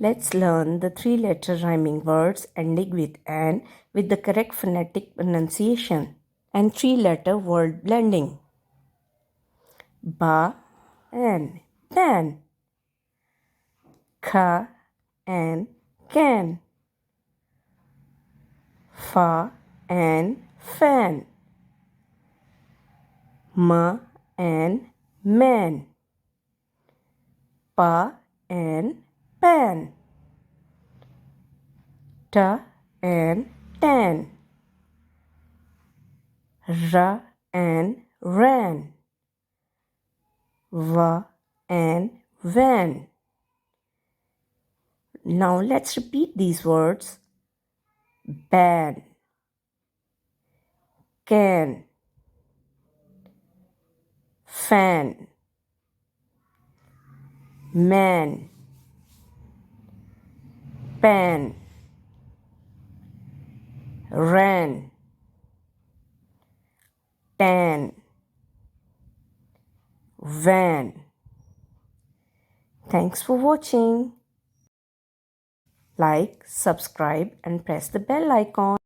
Let's learn the three-letter rhyming words ending with "an" with the correct phonetic pronunciation and three-letter word blending. Ba and ban. Ka and can. Fa and fan. Ma and man. Pa and pan. Ta and tan. Ra and ran. Va and van. Now let's repeat these words. Ban, can, fan, man, pan, ran, tan, van. Thanks for watching. Like, subscribe and press the bell icon.